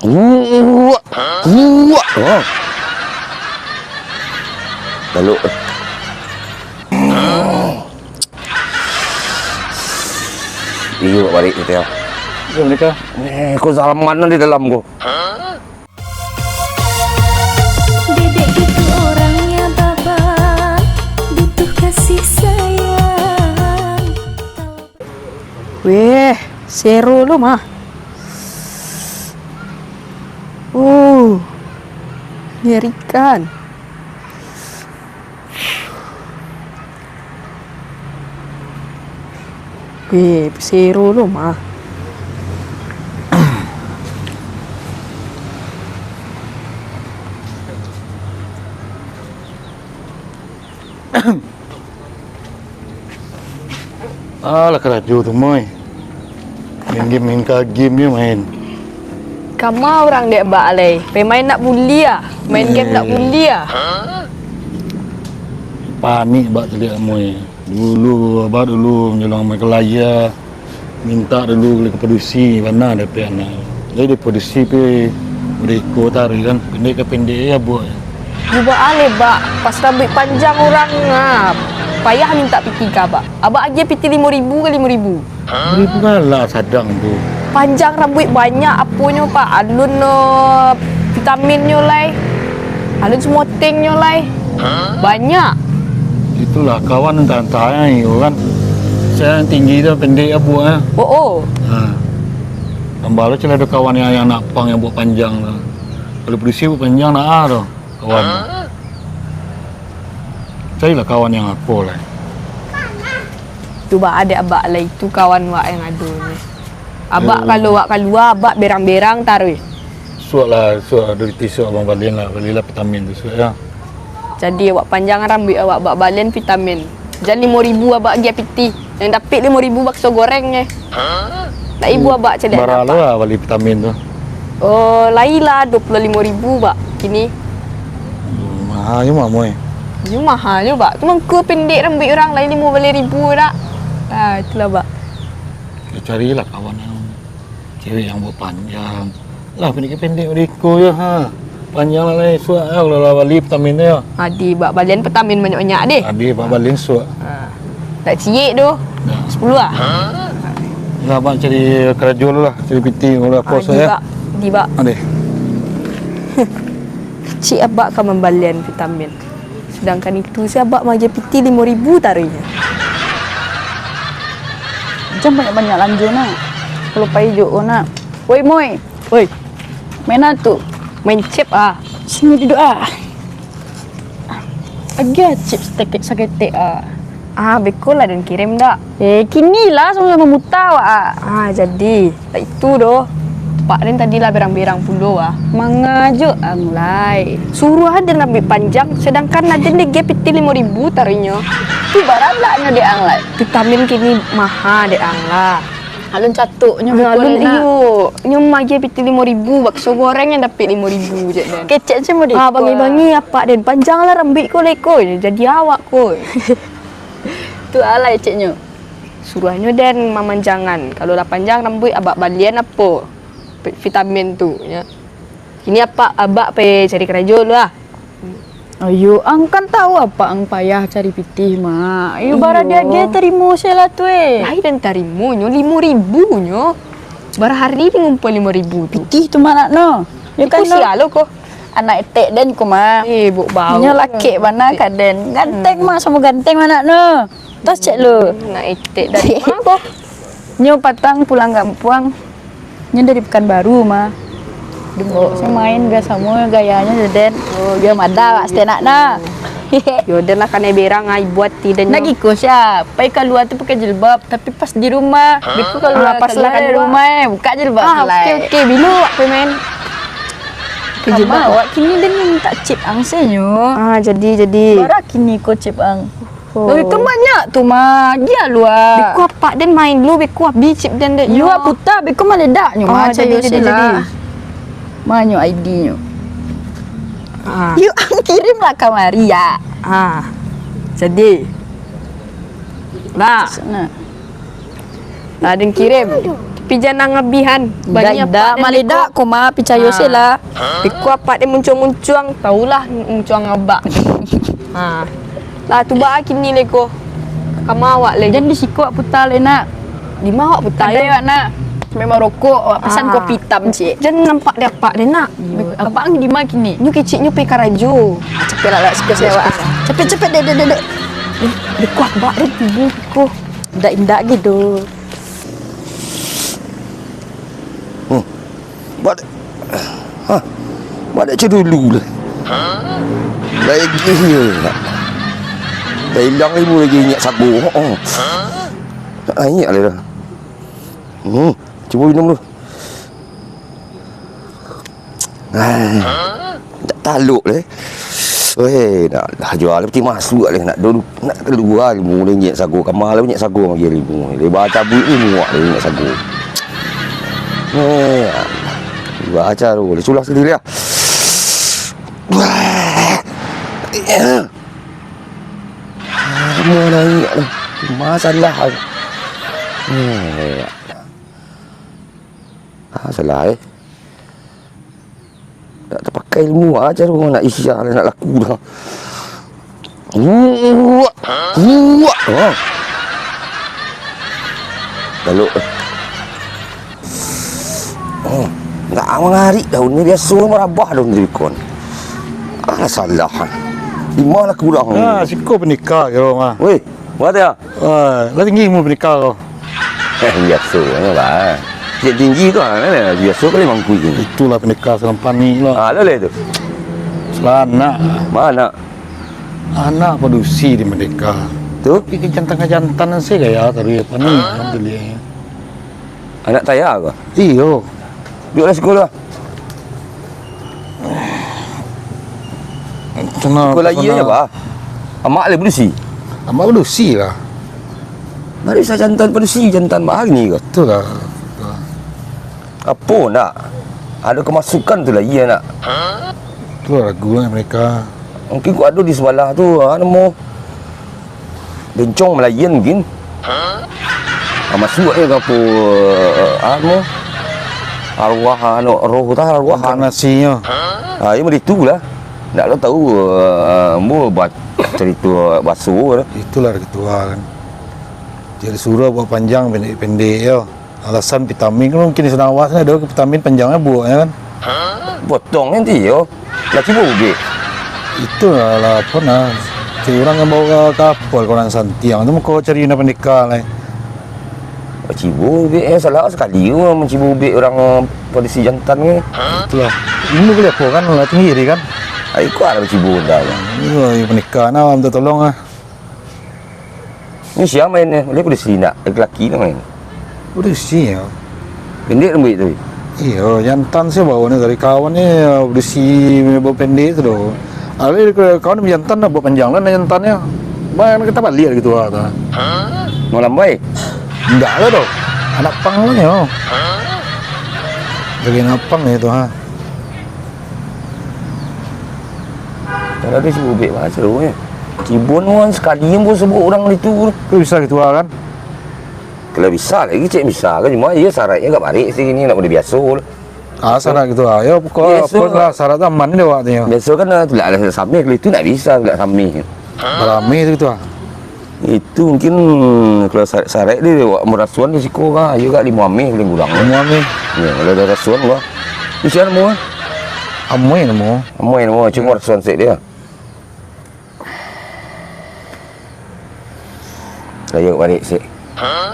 Oh. Lalu. Iyo balik gitu ya. Ya mereka. Kau salah mana di dalam gua? Dedek gitu orangnya bapak, butuh kasih sayang. Weh, seru lo mah. Ngerikan. Weh, seru lo mah. Alah keraju tu moy. Main game dia main. Kamu orang dek bak lay. Pemain nak bully ah. Main game nak bully ah. Panik bak telik moy. Dulu menyolong mai kelaya. Minta dulu ke produksi mana ada pe anak. Jadi produksi pe mereka tarik kan. Pendek ke pendek ya buat. Buat ale bak. Pas rambut panjang orang ngap. Payah minta piti kabak. Abak aja piti 5.000 ke 5.000. Beribu kalah sadang tu. Panjang rambut banyak apanya pak. Alun vitaminnya lai. Alun semua tingnya lai. Banyak. Itulah kawan tanya kan. Saya yang tinggi tu pendek abu ah. Oh. Ha. Tambah cila ada kawan yang nak pang yang buat panjang tu. Kalau produksi buat panjang nak ah tu kawan. Saya lah kawan yang aku lah. Tu bak ada abak lah itu kawan wak yang ada ni. Abak kalau wak keluar abak berang-berang taruh. Suat dari tisu abang balian lah vitamin tu suat ya. Jadi awak panjang rambut awak bak balen vitamin. Jadi 5.000 abak dia piti. Yang dapat 5.000 bakso gorengnya. Tak ibu abak cedek. Barang lah balik vitamin tu. Oh, lailah 25.000 bak. Kini. Mahal je mah moy. Dia mahal je bak. Cuma ke pendek rambut orang lain 15.000 dak. Itulah bak. Ya, carilah kawan yang cewek yang buat panjang. Lah pendek-pendek mereka je ha. Panjang lah lai suat ya kalau lah balik vitamin tu ya. Adi bak balian vitamin banyak-banyak deh. Adik bak balik suat. Tak cik tu. 10 lah. Lah abang cari kerja dulu lah, cari piti mula pos ya. Di bak. Adik. Cik abak kan membalian vitamin. Sedangkan itu si abak mah je piti 5.000 taruhnya. Macam banyak-banyak lanjut nak. Kalau payah nak. Woi moy. Oi, Main tu. main chip ah. Sini duduk ah. Agak chip sakit ah. Bekol lah dan kirim dak. Kini lah sama-sama muta wak ah. Jadi tak itu doh. Pak Ren tadi lah berang-berang puluh ah. Mangajo anglai. Suruh ada rambut panjang sedangkan ada ni gap piti 5.000 taruhnya. Tu barang lah na de anglai. Vitamin kini mahal dek anglah. Alun catuknya Alun iyo. Nyum aja piti 5.000 bakso goreng yang dapat 5.000 je dan. Kecek semua de. Bangi-bangi apa dan panjang lah rambut ko leko jadi awak ko. Tu alai ceknya. Suruhnya dan memanjangan. Kalau dah panjang rambut abak balian apa? Vitamin tu ya. Ini apa abak pe cari kerja lu lah. Ayo, ang kan tahu apa ang payah cari pitih mah. Ayo Iyo. bara dia terima saya lah tu Lai dan tarimu nyo 5.000 nyo. Bara hari ni ngumpul 5.000 tu. Pitih tu mana no. Ya Itu kan no. sialo ko. Anak etek dan ku mah. Buk bau. Nya laki mana kaden. Ganteng mah sama ganteng mana no. Tas cek lu. Nak etek dari mana ko? Nyo patang pulang kampung. Nyo dari Pekanbaru mah. Demo saya main biasa semua gayanya Joden. Oh, dia mada wak stenak na. Yaudah lah kan berang ai buat tidak Nak ikut siap. Pai keluar tu pakai jilbab, tapi pas di rumah, biku keluar pas keluar lah di keluar. rumah buka jilbab selai. okey bilu aku main. Kejilbab awak kini dia minta chip angsenyo. Jadi Bara kini ko chip ang. Oh. Oh, itu banyak tu mah. Dia luar. Beku apa dan main lu beku abi chip dan dek You aku tak beku maledak nyo mah jadi. sila. Manyo ID nyo. Ah. You ang kirim lah kamari ya. Jadi. Nah, Sana. ada yang kirim. Tapi jangan ngabihan. Banyak Dah malida ko ma picayo sila. Piku apa dia muncung-muncung, tahulah muncung abak. Ha. Lah tu ba kini leko. Kamawak lagi. Dan di siku putal nak. Di mau awak putar Ada ya. ya nak. Memang rokok pesan kopi hitam cik. Jangan nampak dia pak dia nak. Apa ang di mak kini? Nyu kecik nyu pe karajo. Cepet lah sikit sewa. Cepet dek. Dia kuat bak dia tubuh ko. Indak gitu. Buat buat macam dulu lah. Lagi dah hilang ibu lagi ingat sabu. Ingat lah. Cuba minum dulu. Tak taluk lah. Weh, nak jual peti masuk lah nak dulu nak keluar RM5 sagu. Kamar lah banyak sagu bagi RM5. Dia baca buik ni muak dia ingat sagu. Baca tu, dia sulah sendiri lah. Semua dah ingat tu. Masalah. Salah tak terpakai ilmu aja tu nak isyak nak laku dah. Lalu tak mengarik daun ni biasa merabah daun trikon. Salah. Di mana kurang? Siko penikah kau mah. Weh, buat ya? Lah tinggi mu penikah kau. Biasa lah. Dia tinggi tu biasa kali mangkui ni. Itulah penikah selampan ni lah. Lele tu. Selana Mana? anak produksi di Merdeka. Tu Tapi kejantan-kejantan sih gaya tadi apa ni? Alhamdulillah. anak tayar ke? Iyo. Duduk dalam sekolah. Sekolah iya je apa? Amak le produksi. Amak produksi lah. Mari saya jantan produksi jantan mahal ni ke? Betul lah. Apa nak? Ada kemasukan tu lah iya nak. Itu ragu mereka. Mungkin kau ada di sebelah tu nama bencong Melayan mungkin. Masuk ke apa anu arwah anu roh tah arwah Makan nasinya. Ia begitu lah. Tak lo tahu mu buat cerita basuh lah. Itulah ketua kan. Dia disuruh buat panjang pendek-pendek ya. Alasan vitamin kan mungkin di Senawas ni ada vitamin panjangnya buatnya kan. Potong nanti yo. Lah cuba ubi. Itu lah apa nah. Si orang yang bawa ke kapal korang Santiang tu kau cari nak pendekar lah. Cibu ubi salah sekali mencibu ubi orang polisi jantan ni. Itulah. Ini boleh apa kan lah tinggi dia kan. Ai ku ada cibu dah. Ini pendekar nak minta tolong ah. Ni siapa main ni? Boleh polisi nak lelaki nak main. Bersih ya. Pendek rambut tu. Iya, jantan saya bawa ni dari kawan ni bersih bawa pendek tu doh. Ada kawan ni jantan dah bawa panjang lah jantannya. Bayang kita balik gitu ah. Malam baik. Enggak lah doh. Anak pang lah ya. Lagi napang ni tu ha. Kalau dia cibu ubi bahasa tu ni. Cibun kan sekali yang pun sebut orang itu. Kau bisa gitu kan? Kalau bisa lagi cik bisa kan cuma dia syaratnya kat barik sini ni nak boleh biasa lah. Syarat gitu ah. Ya pokok Biasa. apa lah syarat aman dia waktu ni. Biasa kan tu lah ada samir kalau itu nak bisa tak samir. Ramai tu gitu ah. Itu mungkin kalau syarat dia buat merasuan di siko kan ayo kat 5 Mei paling kurang. Semua ni Ya kalau ada rasuan gua. Usia nama amai nama. Amoy nama cuma rasuan set dia. Saya balik set.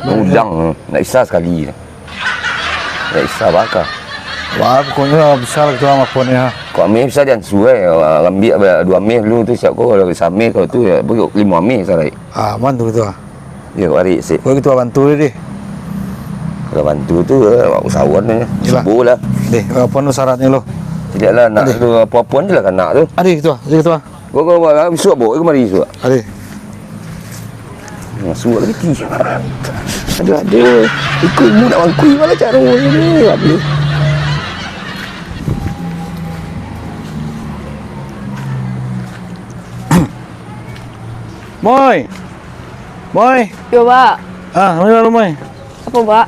Udang nak isa sekali. Nak isa bakar. Wah pokoknya besar gitu ah apa ni ha. Kau Mei bisa dan suai ambil 2 Mei dulu tu siap kau kalau 1 Mei kau tu ya bagi 5 Mei sarai. Aman tu gitu ah. Ya balik set. Kau gitu bantu dia deh. Kalau bantu tu usahawan ni. Yalah. Sebut lah. Deh apa nu syaratnya lo? Tidaklah nak tu apa-apa je lah kan nak tu. Ada gitu ah. Gitu ah. Kau besok bawa ke mari besok. Ada. Masuk lagi ti. Ada. Ikut mu nak mangkui mana cara ni. Apa? Moy. Moy. Yo, Pak. Mana lu Moy? Apa, Pak?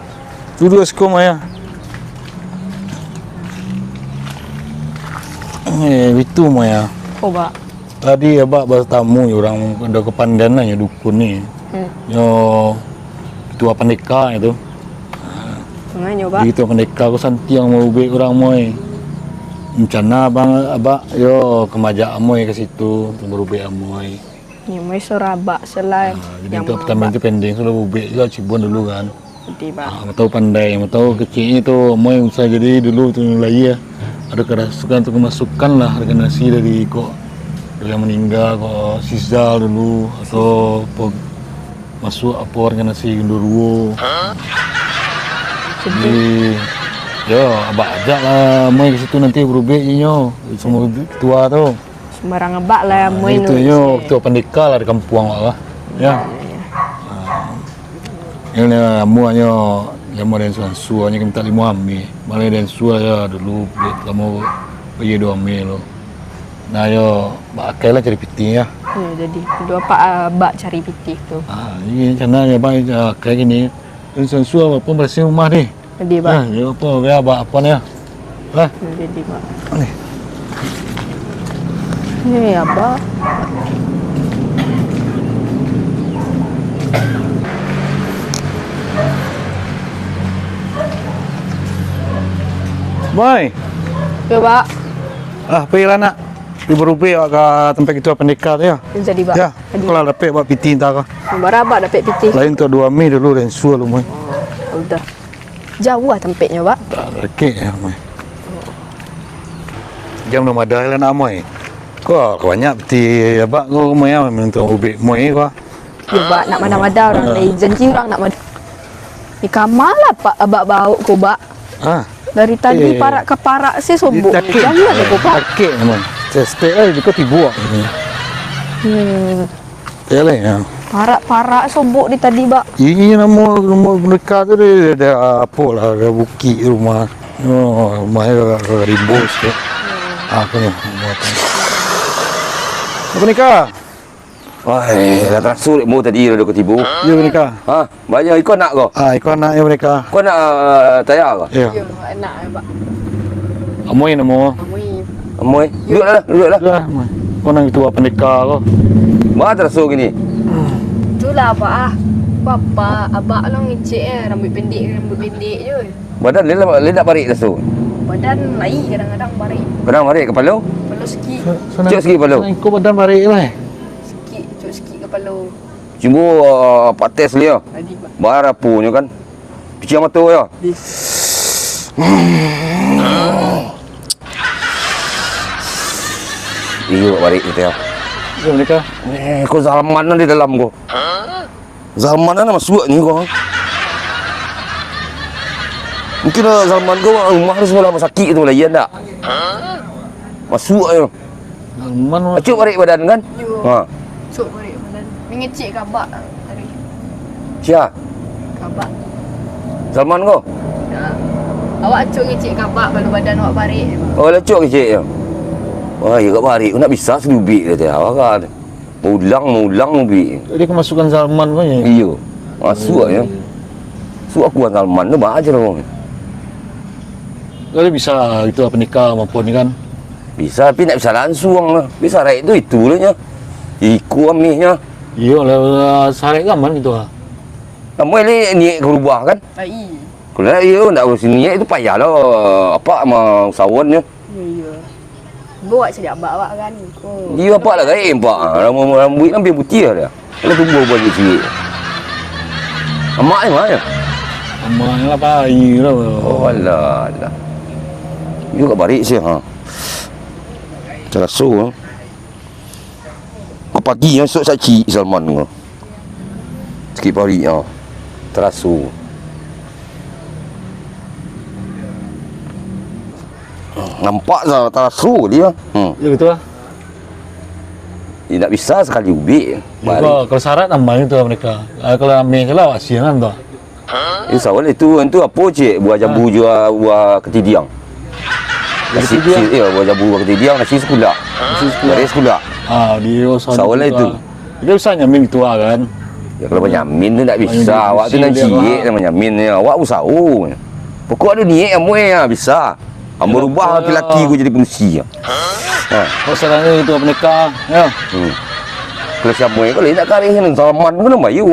Duduk sekolah Maya. Itu Maya. Oh, Pak. Tadi abak bertamu orang ada kepandian ya dukun ni. Yo ketua pendeka itu. Mengenyo, Pak. Di ketua pendeka aku santi yang mau ubek orang moy. Rencana bang abak yo kemajak amoy ke situ untuk berubek amoy. Ni mai surabak selai. Jadi untuk pertama itu pending sudah ubek juga Cibon dulu kan. Jadi, Pak. Mau tahu pandai, mau tahu kecilnya itu amoy usah jadi dulu tu lagi ya. Ada kerasukan untuk kemasukan lah organisasi dari kok yang meninggal kok Sizal dulu atau masuk apa organisasi Genderuwo. Jadi ya abak ajak lah mai ke situ nanti berubek nyo semua ketua tu. Sembarang abak lah moi Itu nyo ketua pendeka lah di kampung lah. Ya. Yang muanya yang mau dan suan nya minta 5 ami. Malai dan suan ya dulu kamu pergi 2 ami lo. Nah yo pakai lah cari piti ya. Ya, jadi dua Pak abak cari pitih tu. Ini cara ya baik kayak gini. Dan suan apa bersih rumah ni. Jadi, Pak. Ya apa ya apa ni ya. Lah. Jadi, Pak. Ni. Ni abak. Boy. Ya, Pak. Pergi lah nak. Pergi berubah ke tempat ketua pendeka tu ya. Jadi, Pak. Ya. Jadi, Kalau dapat buat piti entah kah. berapa dapat pitih? Lain tu 2 mi dulu dan suan lu mai. Udah. Jauh lah tempatnya, Pak. Tak rekek ya mai. Jam dah ada lah nak mai. Kau banyak piti abak kau mai minta ubik mai kau. Ya, Pak. Nak mana-mana orang lain. Janji orang nak mana. Ni kamar lah, Pak. Abak bau ko, Pak. Dari tadi parak ke parak sih sombong. Jangan ada ko, Pak. Takik mai. Saya stay lah di kau tibuak. Ya lah ya. Parak-parak sombong di tadi, Pak. Ini nama mereka tu dia ada apa lah, ada bukit rumah. Oh, rumahnya agak rimbus tu. Apa ni? Apa nikah? Wah, dah terasuk mau tadi dah ke tibu. Ya nikah. Ha, banyak ikut nak kau. Ikut anak ya mereka. Kau nak tayar kau? Ya. Ya, enak, Pak. Amoy nama. Amoy, duduklah, duduklah. Lah, kau nak itu apa nikah kau? Mana terasuk gini? Itulah, Pak. Papa, abak lah ngecek rambut pendek je. Badan dia nak barik terasuk. Badan lain kadang-kadang barik. Kadang barik kepala. Kepala sikit. Cuk sikit kepala. Kau badan barik lah. Sikit, cuk sikit kepala. Cuma pak tes dia. Tadi, Pak. Bara punya kan. Picit mata ya. Iyo barik kita ya. Ya mereka. Kau Zalman di dalam kau. Zalman mana masuk ni kau? Mungkin Zalman kau rumah tu sebelah rumah sakit tu lah, iya tak? Masuk ayo. Mana? Acuk barik badan kan? Ha. Cuk barik badan. Mengecek kabak tadi. Sia. Kabak. Zalman kau? Ya. Awak cuk ngecek kabak baru badan awak barik. Oh, lecok kecik ya. Wah, ya kat barik. Nak bisa selubik kata awak kan. Ulang ubik. Dia kemasukan Salman kau ya. Iya. Masuk ya. Su aku kan Zalman tu baca dong. Kalau bisa itu apa nikah maupun ni kan. Bisa tapi nak bisa langsung lah. Bisa raik tu itu lah nya. Iku amihnya. Iya lah sarik gaman gitu ah. Kamu ni niat berubah kan? Ai. Kalau iya nak urus niat itu payah lah. Apa sama usahawannya. Ya. Buat cari abak kan. Oh. Dia apa lah gaib pak. Rambut hampir putih lah dia. Kalau tumbuh balik sikit. Amak ni mana? Amak lah bayi lah. Oh alah. You kat barik sih ha. Terasa ha. Kau pagi esok saksi Salman kau. Sikit barik ha. Terasa. Nampak lah terasa dia. Ya gitu lah. Dia tak bisa sekali ubik. Kalau syarat tambah itu mereka. Kalau ambil je lah siang kan tu. Soal itu apa cik? Buah jambu jual buah ketidiang. Nasi ya, buah jambu buah ketidiang nasi sekolah. Nasi sekolah. Dia Soal itu. Dia bisa nyamin itu kan. Ya kalau menyamin tu tak Banyak bisa. Awak tu diskusi nak dia, ciek Pak. nak menyamin ni. Awak usaha. Pokok ada niat yang muai bisa. Ambo rubah laki aku jadi pengusi. Ha. Kau salahnya itu menikah, ya. Kalau siapa muai kalau nak kari ni Salman pun nak bayu.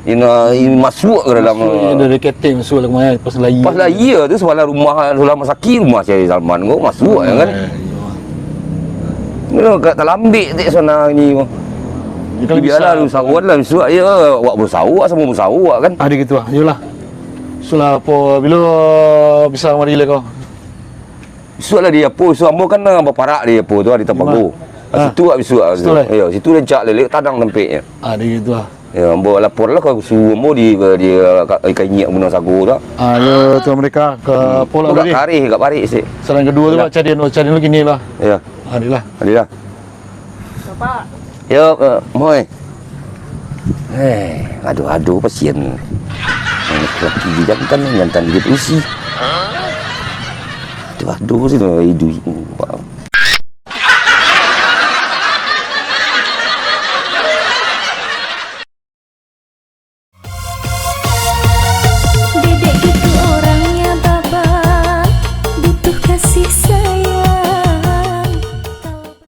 Ini masuk ke dalam Masuk dari keting masuk lah kemana pas lagi. pas lah iya tu sebelah rumah sakit rumah saya Salman kau masuk kan. Ni kat Talambik tak sana ni. Kalau Biarlah lu sawat lah besok ya awak bersawak sama bersawak kan. Ada gitu lah, yolah. Sulah apa bila bisa mari lah kau. Besok lah dia apa besok ambo kan berparak dia apa tu di Tabago. Ha. Situ lah besok. Situ lah? Ya situ lencak lelek tadang tempeknya. Ada gitu lah. Ya ambo lapor lah kau suruh ambo dia ikan nyek guna sagu tu. Ya tu mereka ke pola Kat tadi. Karih kat Parik sik. Selain kedua tu Yalah. cari lagi ni lah. Ya. Adilah. Adilah. Bapak. Ya, moi. Aduh pasien. Laki jantan dia usi. Aduh sih hidup.